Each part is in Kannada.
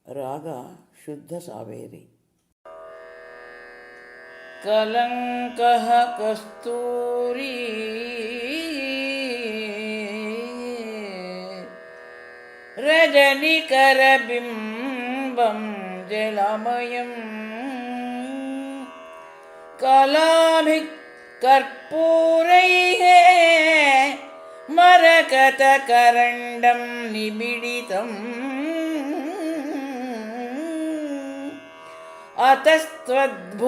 ರಾಗ ಶುದ್ಧ ಸಾವೇರಿ. ಕಲಂಕಃ ಕಸ್ತೂರಿ ರಜನಿಕರಬಿಂಬಂ ಜಲಮಯಂ ಕಲಾಭಿಃ ಕರ್ಪೂರೈಃ ಮರಕತಕರಂಡಂ ನಿಬಿಡಿತಂ ಅತಸ್ತ್ವದ್ಭೋಗೇನ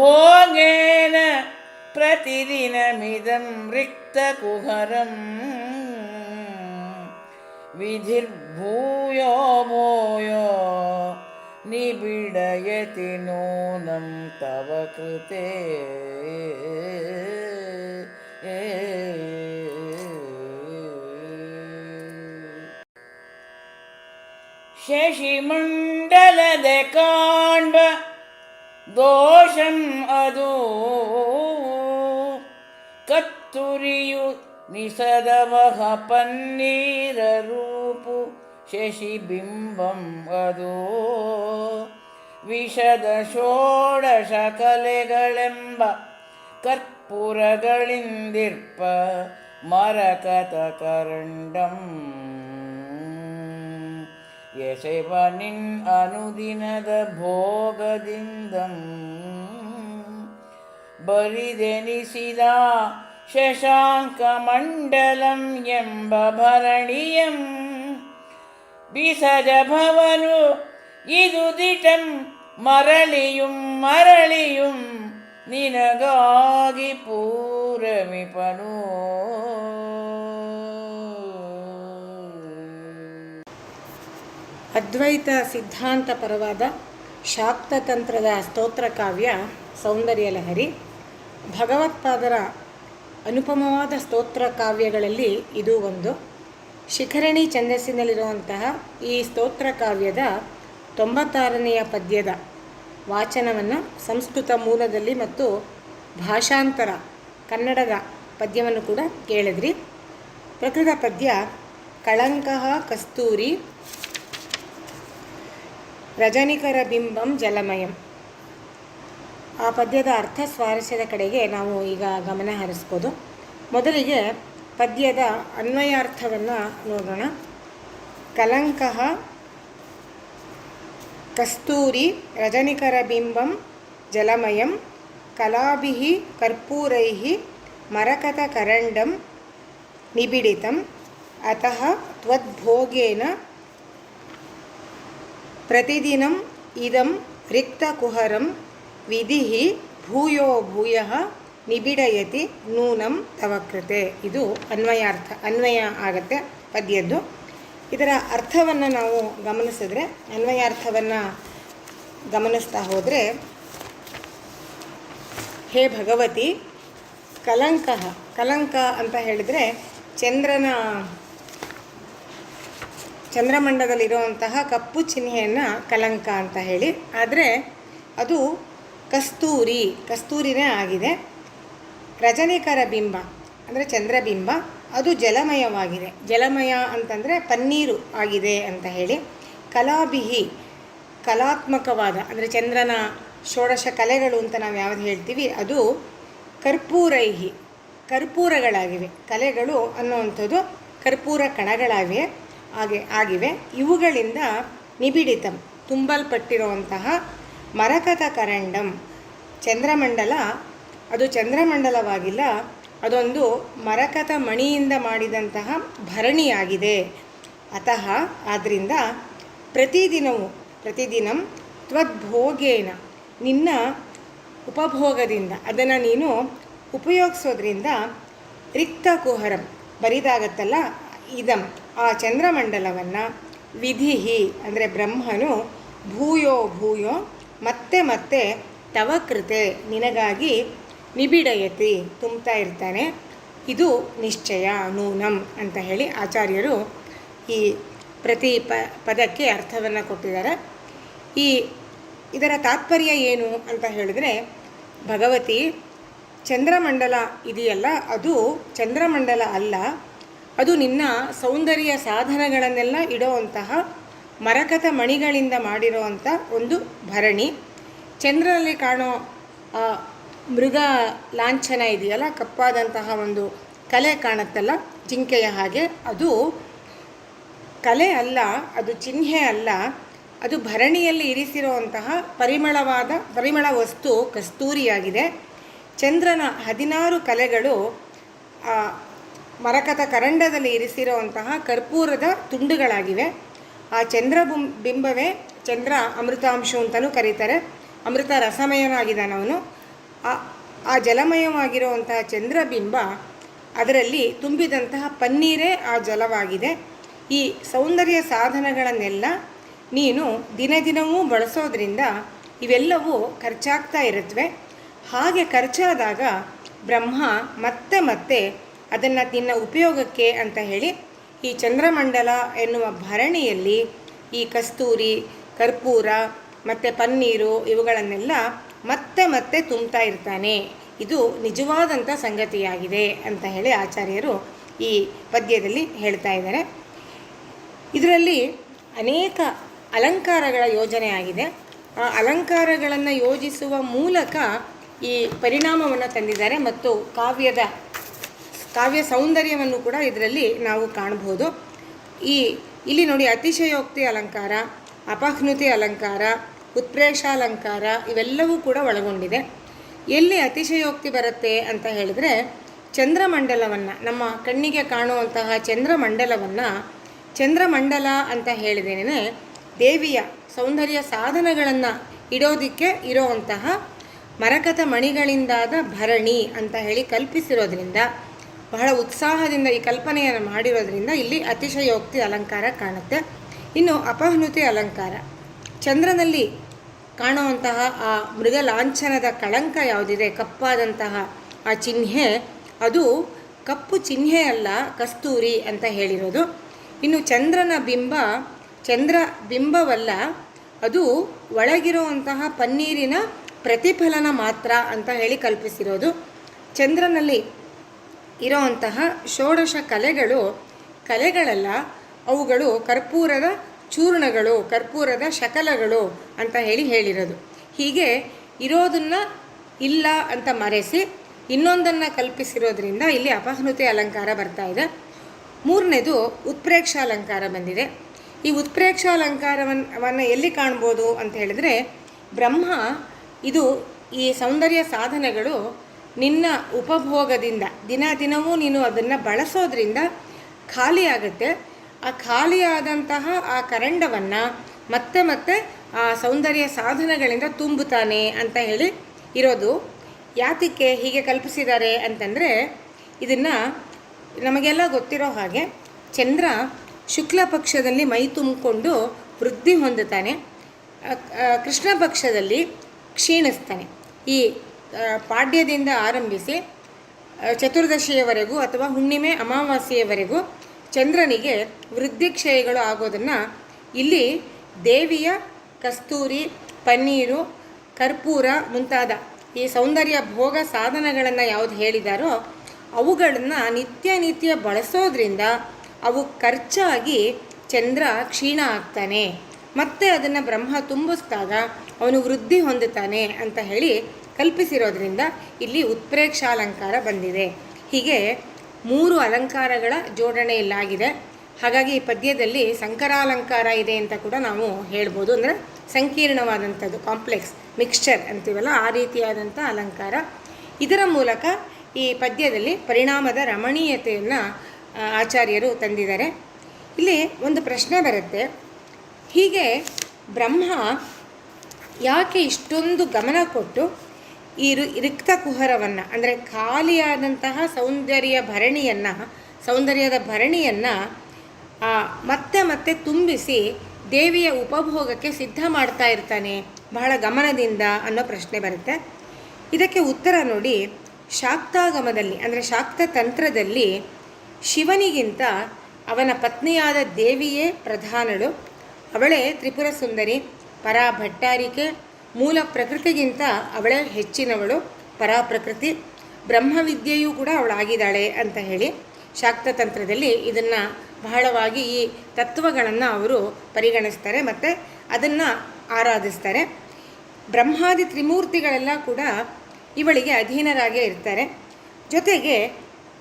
ಪ್ರತಿದಿನಮಿದಂ ರಿಕ್ತಕುಹರಂ ವಿಧಿರ್ಭೂಯೋ ಭೂಯೋ ನಿಬಿಡಯತಿ ನೂನಂ ತವ ಕೃತೆ. ಶಶಿಮಂಡಲದ ಕಾಣ್ಬ ದೋಷಂ ಅದು ಕತ್ತುರಿಯು ನಿಸದವಹ ಪನ್ನೀರ ರೂಪು ಶಶಿಬಿಂಬಂ ಅದು ವಿಷದ ಷೋಡಶ ಕಲೆಗಳೆಂಬ ಕರ್ಪೂರಗಳಿಂದಿರ್ಪ ಮರಕತ ಕರಂಡಂ ಯಶವ ನಿನ್ ಅನುದಿನದ ಭೋಗದಿಂದಂ ಬರಿದೆನಿಸಿದ ಶಶಾಂಕ ಮಂಡಲಂ ಎಂಬ ಭರಣಿಯಂ ಬಿಸಜ ಭವನು ಇದು ದಿಟಂ ಮರಳಿಯುಂ ಮರಳಿಯುಂ ನಿನಗಾಗಿ ಪೂರಮಿಪನು. ಅದ್ವೈತ ಸಿದ್ಧಾಂತ ಪರವಾದ ಶಾಕ್ತತಂತ್ರದ ಸ್ತೋತ್ರಕಾವ್ಯ ಸೌಂದರ್ಯ ಲಹರಿ. ಭಗವತ್ಪಾದರ ಅನುಪಮವಾದ ಸ್ತೋತ್ರ ಕಾವ್ಯಗಳಲ್ಲಿ ಇದು ಒಂದು. ಶಿಖರಣಿ ಛಂದಸ್ಸಿನಲ್ಲಿರುವಂತಹ ಈ ಸ್ತೋತ್ರ ಕಾವ್ಯದ 96ನೆಯ ಪದ್ಯದ ವಾಚನವನ್ನು ಸಂಸ್ಕೃತ ಮೂಲದಲ್ಲಿ ಮತ್ತು ಭಾಷಾಂತರ ಕನ್ನಡದ ಪದ್ಯವನ್ನು ಕೂಡ ಕೇಳಿದ್ರಿ. ಪ್ರಕೃತ ಪದ್ಯ ಕಳಂಕಃ ಕಸ್ತೂರಿ ರಜನಿಕರ ಬಿಂಬಂ ಜಲಮಯಂ. ಆ ಪದ್ಯದ ಅರ್ಥ ಸ್ವಾರಸ್ಯದ ಕಡೆಗೆ ನಾವು ಈಗ ಗಮನ ಹರಿಸ್ಬೋದು. ಮೊದಲಿಗೆ ಪದ್ಯದ ಅನ್ವಯಾರ್ಥವನ್ನು ನೋಡೋಣ. ಕಲಂಕಃ ಕಸ್ತೂರಿ ರಜನಿಕರ ಬಿಂಬಂ ಜಲಮಯಂ ಕಲಾಭಿಃ ಕರ್ಪೂರೈಃ ಮರಕತ ಕರಂಡಂ ನಿಬಿಡಿತಂ ಅತಃ ತ್ವದ್ಭೋಗೇನ ಪ್ರತಿದಿನಂ ಇದಂ ರಿಕ್ತಕುಹರಂ ವಿಧಿಃ ಭೂಯೋ ಭೂಯಃ ನಿಬಿಡಯತಿ ನೂನಂ ತವ ಕೃತೆ. ಇದು ಅನ್ವಯ ಆಗತ್ತೆ ಪದ್ಯದ್ದು. ಇದರ ಅರ್ಥವನ್ನು ನಾವು ಗಮನಿಸಿದ್ರೆ, ಅನ್ವಯಾರ್ಥವನ್ನು ಗಮನಿಸ್ತಾ ಹೋದರೆ, ಹೇ ಭಗವತಿ, ಕಲಂಕ ಅಂತ ಹೇಳಿದರೆ ಚಂದ್ರಮಂಡಲದಲ್ಲಿರುವಂತಹ ಕಪ್ಪು ಚಿಹ್ನೆಯನ್ನು ಕಲಂಕ ಅಂತ ಹೇಳಿ, ಆದರೆ ಅದು ಕಸ್ತೂರಿನೇ ಆಗಿದೆ. ರಜನಿಕರ ಬಿಂಬ ಅಂದರೆ ಚಂದ್ರಬಿಂಬ, ಅದು ಜಲಮಯವಾಗಿದೆ. ಜಲಮಯ ಅಂತಂದರೆ ಪನ್ನೀರು ಆಗಿದೆ ಅಂತ ಹೇಳಿ. ಕಲಾಭಿಹಿ ಕಲಾತ್ಮಕವಾದ ಅಂದರೆ ಚಂದ್ರನ ಷೋಡಶ ಕಲೆಗಳು ಅಂತ ನಾವು ಯಾವುದು ಹೇಳ್ತೀವಿ, ಅದು ಕರ್ಪೂರೈಹಿ ಕರ್ಪೂರಗಳಾಗಿವೆ. ಕಲೆಗಳು ಅನ್ನುವಂಥದ್ದು ಕರ್ಪೂರ ಕಣಗಳಾಗಿವೆ ಆಗಿವೆ. ಇವುಗಳಿಂದ ನಿಬಿಡಿತಂ ತುಂಬಲ್ಪಟ್ಟಿರುವಂತಹ ಮರಕತ ಕರಂಡಂ ಚಂದ್ರಮಂಡಲ, ಅದು ಚಂದ್ರಮಂಡಲವಾಗಿಲ್ಲ, ಅದೊಂದು ಮರಕತ ಮಣಿಯಿಂದ ಮಾಡಿದಂತಹ ಭರಣಿಯಾಗಿದೆ. ಅತಃ ಆದ್ದರಿಂದ ಪ್ರತಿದಿನಂ ತ್ವದ್ಭೋಗೇನ ನಿನ್ನ ಉಪಭೋಗದಿಂದ ಅದನ್ನು ನೀನು ಉಪಯೋಗಿಸೋದ್ರಿಂದ ರಿಕ್ತಕುಹರಂ ಬರಿದಾಗತ್ತಲ್ಲ ಇದಂ ಆ ಚಂದ್ರಮಂಡಲವನ್ನು ವಿಧಿಹಿ ಅಂದರೆ ಬ್ರಹ್ಮನು ಭೂಯೋ ಮತ್ತೆ ತವ ಕೃತೆ ನಿನಗಾಗಿ ನಿಬಿಡಯತಿ ತುಂಬ್ತಾ ಇರ್ತಾನೆ. ಇದು ನಿಶ್ಚಯ ನೂನಂ ಅಂತ ಹೇಳಿ ಆಚಾರ್ಯರು ಈ ಪ್ರತಿ ಪದಕ್ಕೆ ಅರ್ಥವನ್ನು ಕೊಟ್ಟಿದ್ದಾರೆ. ಇದರ ತಾತ್ಪರ್ಯ ಏನು ಅಂತ ಹೇಳಿದ್ರೆ, ಭಗವತಿ ಚಂದ್ರಮಂಡಲ ಇದೆಯಲ್ಲ, ಅದು ಚಂದ್ರಮಂಡಲ ಅಲ್ಲ, ಅದು ನಿನ್ನ ಸೌಂದರ್ಯ ಸಾಧನಗಳನ್ನೆಲ್ಲ ಇಡುವಂತಹ ಮರಕತ ಮಣಿಗಳಿಂದ ಮಾಡಿರುವಂಥ ಒಂದು ಭರಣಿ. ಚಂದ್ರನಲ್ಲಿ ಕಾಣೋ ಮೃಗ ಲಾಂಛನ ಇದೆಯಲ್ಲ, ಕಪ್ಪಾದಂತಹ ಒಂದು ಕಲೆ ಕಾಣುತ್ತಲ್ಲ ಜಿಂಕೆಯ ಹಾಗೆ, ಅದು ಕಲೆ ಅಲ್ಲ, ಅದು ಚಿಹ್ನೆ ಅಲ್ಲ, ಅದು ಭರಣಿಯಲ್ಲಿ ಇರಿಸಿರುವಂತಹ ಪರಿಮಳ ವಸ್ತು ಕಸ್ತೂರಿಯಾಗಿದೆ. ಚಂದ್ರನ 16 ಕಲೆಗಳು ಮರಕತ ಕರಂಡದಲ್ಲಿ ಇರಿಸಿರುವಂತಹ ಕರ್ಪೂರದ ತುಂಡುಗಳಾಗಿವೆ. ಆ ಬಿಂಬವೇ ಚಂದ್ರ ಅಮೃತಾಂಶು ಅಂತಲೂ ಕರೀತಾರೆ. ಅಮೃತ ರಸಮಯನಾಗಿದ್ದಾನವನು. ಆ ಜಲಮಯವಾಗಿರುವಂತಹ ಚಂದ್ರಬಿಂಬ, ಅದರಲ್ಲಿ ತುಂಬಿದಂತಹ ಪನ್ನೀರೇ ಆ ಜಲವಾಗಿದೆ. ಈ ಸೌಂದರ್ಯ ಸಾಧನಗಳನ್ನೆಲ್ಲ ನೀನು ದಿನವೂ ಬಳಸೋದ್ರಿಂದ ಇವೆಲ್ಲವೂ ಖರ್ಚಾಗ್ತಾ ಇರುತ್ತವೆ. ಹಾಗೆ ಖರ್ಚಾದಾಗ ಬ್ರಹ್ಮ ಮತ್ತೆ ಅದನ್ನು ನಿನ್ನ ಉಪಯೋಗಕ್ಕೆ ಅಂತ ಹೇಳಿ ಈ ಚಂದ್ರಮಂಡಲ ಎನ್ನುವ ಭರಣಿಯಲ್ಲಿ ಈ ಕಸ್ತೂರಿ, ಕರ್ಪೂರ ಮತ್ತು ಪನ್ನೀರು ಇವುಗಳನ್ನೆಲ್ಲ ಮತ್ತೆ ತುಂಬ್ತಾ ಇರ್ತಾನೆ. ಇದು ನಿಜವಾದಂಥ ಸಂಗತಿಯಾಗಿದೆ ಅಂತ ಹೇಳಿ ಆಚಾರ್ಯರು ಈ ಪದ್ಯದಲ್ಲಿ ಹೇಳ್ತಾ ಇದ್ದಾರೆ. ಇದರಲ್ಲಿ ಅನೇಕ ಅಲಂಕಾರಗಳ ಯೋಜನೆ ಆಗಿದೆ. ಆ ಅಲಂಕಾರಗಳನ್ನು ಯೋಜಿಸುವ ಮೂಲಕ ಈ ಪರಿಣಾಮವನ್ನು ತಂದಿದ್ದಾರೆ ಮತ್ತು ಕಾವ್ಯ ಸೌಂದರ್ಯವನ್ನು ಕೂಡ ಇದರಲ್ಲಿ ನಾವು ಕಾಣಬಹುದು. ಇಲ್ಲಿ ನೋಡಿ, ಅತಿಶಯೋಕ್ತಿ ಅಲಂಕಾರ, ಅಪಹ್ನುತಿ ಅಲಂಕಾರ, ಉತ್ಪ್ರೇಕ್ಷಾಲಂಕಾರ ಇವೆಲ್ಲವೂ ಕೂಡ ಒಳಗೊಂಡಿದೆ. ಎಲ್ಲಿ ಅತಿಶಯೋಕ್ತಿ ಬರುತ್ತೆ ಅಂತ ಹೇಳಿದರೆ, ಚಂದ್ರಮಂಡಲವನ್ನು, ನಮ್ಮ ಕಣ್ಣಿಗೆ ಕಾಣುವಂತಹ ಚಂದ್ರಮಂಡಲ ಅಂತ ಹೇಳಿದೇನೆ ದೇವಿಯ ಸೌಂದರ್ಯ ಸಾಧನಗಳನ್ನು ಇಡೋದಕ್ಕೆ ಇರೋವಂತಹ ಮರಕತ ಮಣಿಗಳಿಂದಾದ ಭರಣಿ ಅಂತ ಹೇಳಿ ಕಲ್ಪಿಸಿರೋದ್ರಿಂದ, ಬಹಳ ಉತ್ಸಾಹದಿಂದ ಈ ಕಲ್ಪನೆಯನ್ನು ಮಾಡಿರೋದ್ರಿಂದ ಇಲ್ಲಿ ಅತಿಶಯೋಕ್ತಿ ಅಲಂಕಾರ ಕಾಣುತ್ತೆ. ಇನ್ನು ಅಪಹ್ನುತಿ ಅಲಂಕಾರ, ಚಂದ್ರನಲ್ಲಿ ಕಾಣುವಂತಹ ಆ ಮೃಗ ಲಾಂಛನದ ಕಳಂಕ ಯಾವುದಿದೆ, ಕಪ್ಪಾದಂತಹ ಆ ಚಿಹ್ನೆ, ಅದು ಕಪ್ಪು ಚಿಹ್ನೆ ಅಲ್ಲ, ಕಸ್ತೂರಿ ಅಂತ ಹೇಳಿರೋದು. ಇನ್ನು ಚಂದ್ರ ಬಿಂಬವಲ್ಲ, ಅದು ಒಳಗಿರುವಂತಹ ಪನ್ನೀರಿನ ಪ್ರತಿಫಲನ ಮಾತ್ರ ಅಂತ ಹೇಳಿ ಕಲ್ಪಿಸಿರೋದು. ಚಂದ್ರನಲ್ಲಿ ಇರೋವಂತಹ ಷೋಡಶ ಕಲೆಗಳಲ್ಲ, ಅವುಗಳು ಕರ್ಪೂರದ ಚೂರ್ಣಗಳು, ಕರ್ಪೂರದ ಶಕಲಗಳು ಅಂತ ಹೇಳಿರೋದು. ಹೀಗೆ ಇರೋದನ್ನು ಇಲ್ಲ ಅಂತ ಮರೆಸಿ ಇನ್ನೊಂದನ್ನು ಕಲ್ಪಿಸಿರೋದ್ರಿಂದ ಇಲ್ಲಿ ಅಪಹ್ನುತಿ ಅಲಂಕಾರ ಬರ್ತಾ ಇದೆ. ಮೂರನೇದು ಉತ್ಪ್ರೇಕ್ಷಾಲಂಕಾರ ಬಂದಿದೆ. ಈ ಉತ್ಪ್ರೇಕ್ಷಾಲಂಕಾರವನ್ನು ಎಲ್ಲಿ ಕಾಣ್ಬೋದು ಅಂತ ಹೇಳಿದರೆ, ಬ್ರಹ್ಮ ಇದು ಈ ಸೌಂದರ್ಯ ಸಾಧನಗಳು ನಿನ್ನ ಉಪಭೋಗದಿಂದ ದಿನವೂ ನೀನು ಅದನ್ನು ಬಳಸೋದ್ರಿಂದ ಖಾಲಿಯಾಗುತ್ತೆ. ಆ ಖಾಲಿಯಾದಂತಹ ಆ ಕರಂಡವನ್ನು ಮತ್ತೆ ಆ ಸೌಂದರ್ಯ ಸಾಧನಗಳಿಂದ ತುಂಬುತ್ತಾನೆ ಅಂತ ಹೇಳಿ ಇರೋದು. ಯಾತಕ್ಕೆ ಹೀಗೆ ಕಲ್ಪಿಸಿದ್ದಾರೆ ಅಂತಂದರೆ, ಇದನ್ನು ನಮಗೆಲ್ಲ ಗೊತ್ತಿರೋ ಹಾಗೆ ಚಂದ್ರ ಶುಕ್ಲ ಪಕ್ಷದಲ್ಲಿ ಮೈ ತುಂಬಿಕೊಂಡು ವೃದ್ಧಿ ಹೊಂದುತ್ತಾನೆ, ಕೃಷ್ಣ ಪಕ್ಷದಲ್ಲಿ ಕ್ಷೀಣಿಸ್ತಾನೆ. ಈ ಪಾಡ್ಯದಿಂದ ಆರಂಭಿಸಿ ಚತುರ್ದಶಿಯವರೆಗೂ ಅಥವಾ ಹುಣ್ಣಿಮೆ ಅಮಾವಾಸ್ಯೆಯವರೆಗೂ ಚಂದ್ರನಿಗೆ ವೃದ್ಧಿಕ್ಷಯಗಳು ಆಗೋದನ್ನು ಇಲ್ಲಿ ದೇವಿಯ ಕಸ್ತೂರಿ, ಪನ್ನೀರು, ಕರ್ಪೂರ ಮುಂತಾದ ಈ ಸೌಂದರ್ಯ ಭೋಗ ಸಾಧನಗಳನ್ನು ಯಾವುದು ಹೇಳಿದಾರೋ ಅವುಗಳನ್ನು ನಿತ್ಯ ಬಳಸೋದ್ರಿಂದ ಅವು ಖರ್ಚಾಗಿ ಚಂದ್ರ ಕ್ಷೀಣ ಆಗ್ತಾನೆ, ಮತ್ತೆ ಅದನ್ನು ಬ್ರಹ್ಮ ತುಂಬಿಸಿದಾಗ ಅವನು ವೃದ್ಧಿ ಹೊಂದುತ್ತಾನೆ ಅಂತ ಹೇಳಿ ಕಲ್ಪಿಸಿರೋದ್ರಿಂದ ಇಲ್ಲಿ ಉತ್ಪ್ರೇಕ್ಷಾಲಂಕಾರ ಬಂದಿದೆ. ಹೀಗೆ 3 ಅಲಂಕಾರಗಳ ಜೋಡಣೆ ಇಲ್ಲಾಗಿದೆ. ಹಾಗಾಗಿ ಈ ಪದ್ಯದಲ್ಲಿ ಸಂಕರಾಲಂಕಾರ ಇದೆ ಅಂತ ಕೂಡ ನಾವು ಹೇಳ್ಬೋದು. ಅಂದರೆ ಸಂಕೀರ್ಣವಾದಂಥದ್ದು, ಕಾಂಪ್ಲೆಕ್ಸ್ ಮಿಕ್ಸ್ಚರ್ ಅಂತೀವಲ್ಲ, ಆ ರೀತಿಯಾದಂಥ ಅಲಂಕಾರ. ಇದರ ಮೂಲಕ ಈ ಪದ್ಯದಲ್ಲಿ ಪರಿಣಾಮದ ರಮಣೀಯತೆಯನ್ನು ಆಚಾರ್ಯರು ತಂದಿದ್ದಾರೆ. ಇಲ್ಲಿ ಒಂದು ಪ್ರಶ್ನೆ ಬರುತ್ತೆ, ಹೀಗೆ ಬ್ರಹ್ಮ ಯಾಕೆ ಇಷ್ಟೊಂದು ಗಮನ ಕೊಟ್ಟು ಈ ರಿಕ್ತ ಕುಹರವನ್ನು, ಅಂದರೆ ಖಾಲಿಯಾದಂತಹ ಸೌಂದರ್ಯದ ಭರಣಿಯನ್ನು ಮತ್ತೆ ತುಂಬಿಸಿ ದೇವಿಯ ಉಪಭೋಗಕ್ಕೆ ಸಿದ್ಧ ಮಾಡ್ತಾ ಇರ್ತಾನೆ ಬಹಳ ಗಮನದಿಂದ ಅನ್ನೋ ಪ್ರಶ್ನೆ ಬರುತ್ತೆ. ಇದಕ್ಕೆ ಉತ್ತರ ನೋಡಿ, ಶಾಕ್ತಾಗಮದಲ್ಲಿ ಅಂದರೆ ಶಾಕ್ತ ತಂತ್ರದಲ್ಲಿ ಶಿವನಿಗಿಂತ ಅವನ ಪತ್ನಿಯಾದ ದೇವಿಯೇ ಪ್ರಧಾನಳು. ಅವಳೇ ತ್ರಿಪುರ ಸುಂದರಿ, ಪರಾಭಟ್ಟಾರಿಕೆ, ಮೂಲ ಪ್ರಕೃತಿಗಿಂತ ಅವಳೇ ಹೆಚ್ಚಿನವಳು, ಪರಾಪ್ರಕೃತಿ, ಬ್ರಹ್ಮವಿದ್ಯೆಯೂ ಕೂಡ ಅವಳಾಗಿದ್ದಾಳೆ ಅಂತ ಹೇಳಿ ಶಾಕ್ತತಂತ್ರದಲ್ಲಿ ಇದನ್ನು ಬಹಳವಾಗಿ ಈ ತತ್ವಗಳನ್ನು ಅವರು ಪರಿಗಣಿಸ್ತಾರೆ ಮತ್ತು ಅದನ್ನು ಆರಾಧಿಸ್ತಾರೆ. ಬ್ರಹ್ಮಾದಿ ತ್ರಿಮೂರ್ತಿಗಳೆಲ್ಲ ಕೂಡ ಇವಳಿಗೆ ಅಧೀನರಾಗೇ ಇರ್ತಾರೆ. ಜೊತೆಗೆ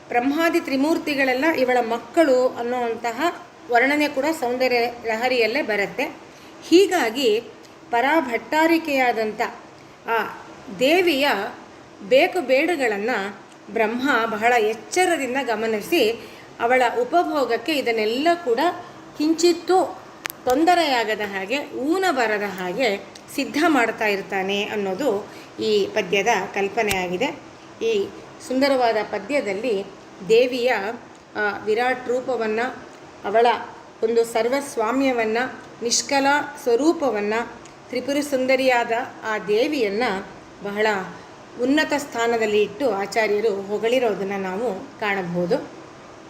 ಬ್ರಹ್ಮಾದಿ ತ್ರಿಮೂರ್ತಿಗಳೆಲ್ಲ ಇವಳ ಮಕ್ಕಳು ಅನ್ನುವಂತಹ ವರ್ಣನೆ ಕೂಡ ಸೌಂದರ್ಯ ಲಹರಿಯಲ್ಲೇ ಬರುತ್ತೆ. ಹೀಗಾಗಿ ಪರಾಭಟ್ಟಾರಿಕೆಯಾದಂಥ ಆ ದೇವಿಯ ಬೇಕು ಬೇಡುಗಳನ್ನು ಬ್ರಹ್ಮ ಬಹಳ ಎಚ್ಚರದಿಂದ ಗಮನಿಸಿ ಅವಳ ಉಪಭೋಗಕ್ಕೆ ಇದನ್ನೆಲ್ಲ ಕೂಡ ಕಿಂಚಿತ್ತೂ ತೊಂದರೆಯಾಗದ ಹಾಗೆ, ಊನ ಬರದ ಹಾಗೆ ಸಿದ್ಧ ಮಾಡ್ತಾ ಇರ್ತಾನೆ ಅನ್ನೋದು ಈ ಪದ್ಯದ ಕಲ್ಪನೆಯಾಗಿದೆ. ಈ ಸುಂದರವಾದ ಪದ್ಯದಲ್ಲಿ ದೇವಿಯ ವಿರಾಟ್ ರೂಪವನ್ನು, ಅವಳ ಒಂದು ಸರ್ವಸ್ವಾಮ್ಯವನ್ನು, ನಿಷ್ಕಲ ಸ್ವರೂಪವನ್ನು, ತ್ರಿಪುರ ಸುಂದರಿಯಾದ ಆ ದೇವಿಯನ್ನು ಬಹಳ ಉನ್ನತ ಸ್ಥಾನದಲ್ಲಿ ಇಟ್ಟು ಆಚಾರ್ಯರು ಹೊಗಳಿರೋದನ್ನು ನಾವು ಕಾಣಬಹುದು.